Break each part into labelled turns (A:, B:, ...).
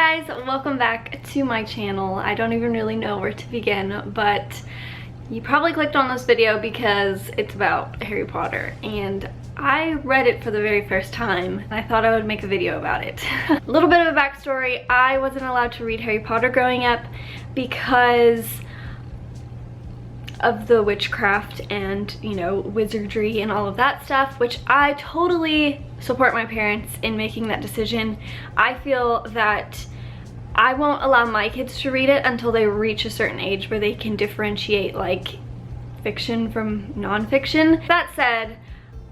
A: guys, welcome back to my channel. I don't even really know where to begin, but you probably clicked on this video because it's about Harry Potter, and I read it for the very first time and I thought I would make a video about it. A little bit of a backstory: I wasn't allowed to read Harry Potter growing up because of the witchcraft and, you know, wizardry and all of that stuff, which I totally support my parents in making that decision. I feel that I won't allow my kids to read it until they reach a certain age where they can differentiate like fiction from non-fiction. That said,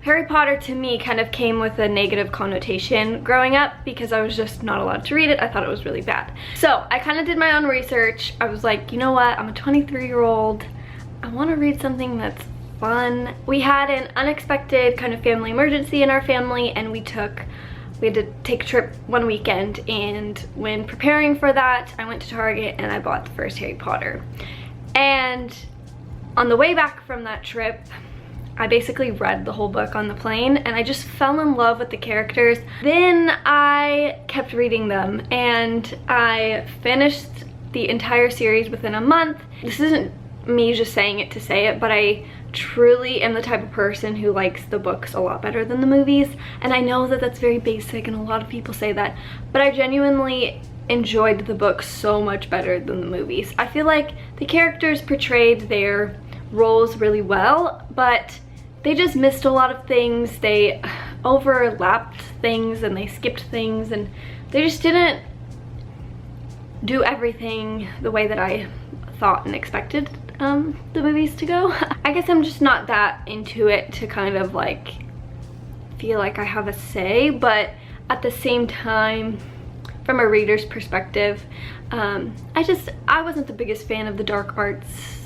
A: Harry Potter to me kind of came with a negative connotation growing up because I was just not allowed to read it. I thought it was really bad. So I kind of did my own research. I was like, you know what, I'm a 23-year-old. I want to read something that's fun. We had an unexpected kind of family emergency in our family, and we had to take a trip one weekend, and when preparing for that I went to Target and I bought the first Harry Potter. And on the way back from that trip, I basically read the whole book on the plane and I just fell in love with the characters. Then I kept reading them and I finished the entire series within a month. This isn't me just saying it to say it, but I truly am the type of person who likes the books a lot better than the movies, and I know that that's very basic and a lot of people say that, but I genuinely enjoyed the books so much better than the movies. I feel like the characters portrayed their roles really well, but they just missed a lot of things. They overlapped things and they skipped things, and they just didn't do everything the way that I thought and expected the movies to go. I guess I'm just not that into it to kind of like feel like I have a say, but at the same time, from a reader's perspective, I wasn't the biggest fan of the dark arts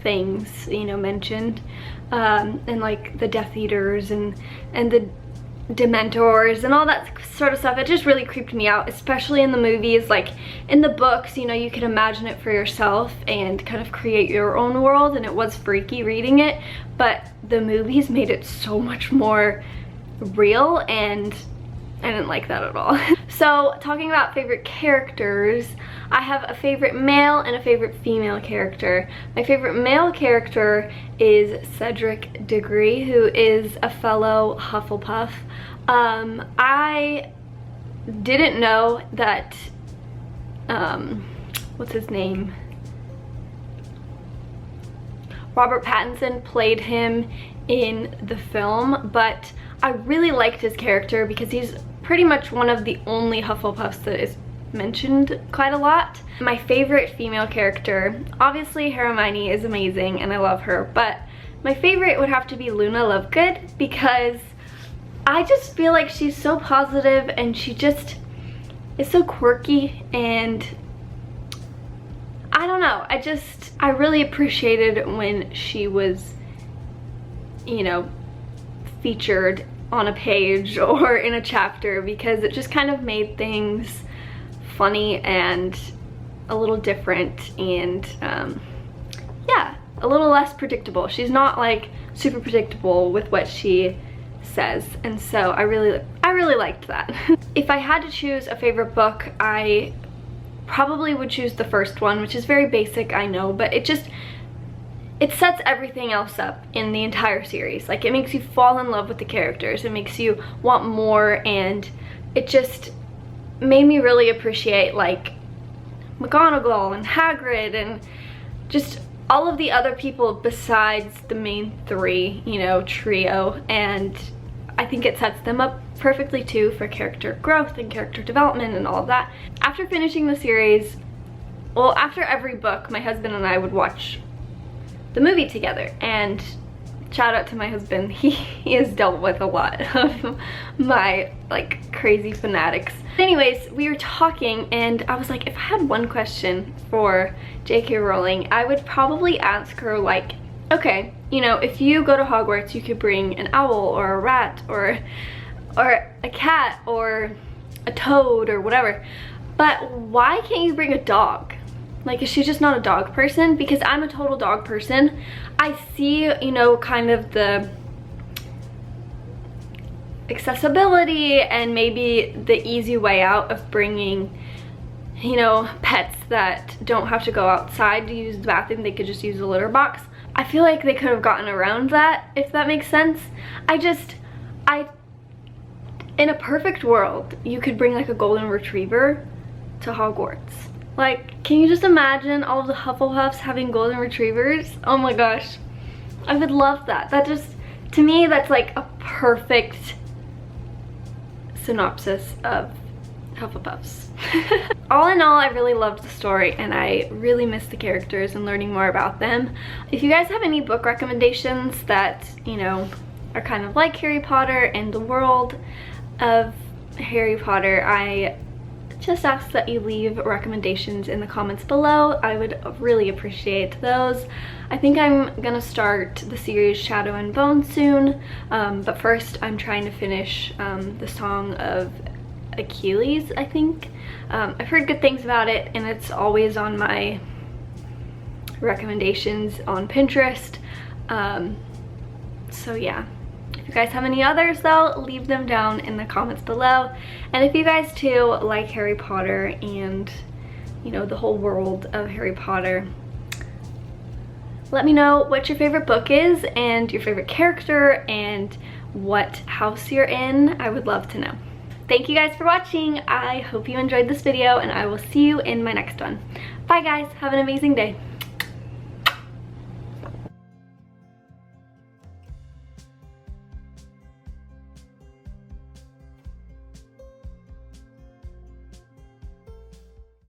A: things, you know, mentioned, and like the Death Eaters and the Dementors and all that sort of stuff. It just really creeped me out, especially in the movies. Like in the books, you know, you can imagine it for yourself and kind of create your own world, and it was freaky reading it, but the movies made it so much more real, and I didn't like that at all. So talking about favorite characters, I have a favorite male and a favorite female character. My favorite male character is Cedric Diggory, who is a fellow Hufflepuff. I didn't know that, what's his name? Robert Pattinson played him in the film, but I really liked his character because he's pretty much one of the only Hufflepuffs that is mentioned quite a lot. My favorite female character, obviously Hermione is amazing and I love her, but my favorite would have to be Luna Lovegood because I just feel like she's so positive and she just is so quirky, and I don't know, I really appreciated when she was, you know, featured on a page or in a chapter, because it just kind of made things funny and a little different, and yeah, a little less predictable. She's not like super predictable with what she says, and so I really liked that. If I had to choose a favorite book, I probably would choose the first one, which is very basic, I know, but it sets everything else up in the entire series. Like, it makes you fall in love with the characters, it makes you want more, and it just made me really appreciate like McGonagall and Hagrid and just all of the other people besides the main three, you know, trio, and I think it sets them up perfectly too for character growth and character development and all of that. After finishing the series, well, after every book, my husband and I would watch the movie together, and shout out to my husband, he has dealt with a lot of my like crazy fanatics. Anyways, we were talking and I was like, if I had one question for J.K. Rowling, I would probably ask her like, okay, you know, if you go to Hogwarts, you could bring an owl or a rat or a cat or a toad or whatever, but why can't you bring a dog? Like, is she just not a dog person? Because I'm a total dog person. I see, you know, kind of the accessibility and maybe the easy way out of bringing you know, pets that don't have to go outside to use the bathroom, they could just use a litter box. I feel like they could have gotten around that, if that makes sense. In a perfect world, you could bring like a golden retriever to Hogwarts. Like, can you just imagine all of the Hufflepuffs having golden retrievers? Oh my gosh, I would love that. That just, to me, that's like a perfect synopsis of Hufflepuffs. All in all, I really loved the story and I really missed the characters and learning more about them. If you guys have any book recommendations that, you know, are kind of like Harry Potter and the world of Harry Potter, I just ask that you leave recommendations in the comments below. I would really appreciate those. I think I'm gonna start the series Shadow and Bone soon, but first I'm trying to finish the Song of Achilles, I think. I've heard good things about it and it's always on my recommendations on Pinterest. So yeah. If you guys have any others though, leave them down in the comments below. And if you guys too like Harry Potter and, you know, the whole world of Harry Potter, let me know what your favorite book is and your favorite character and what house you're in. I would love to know. Thank you guys for watching. I hope you enjoyed this video and I will see you in my next one. Bye guys, have an amazing day.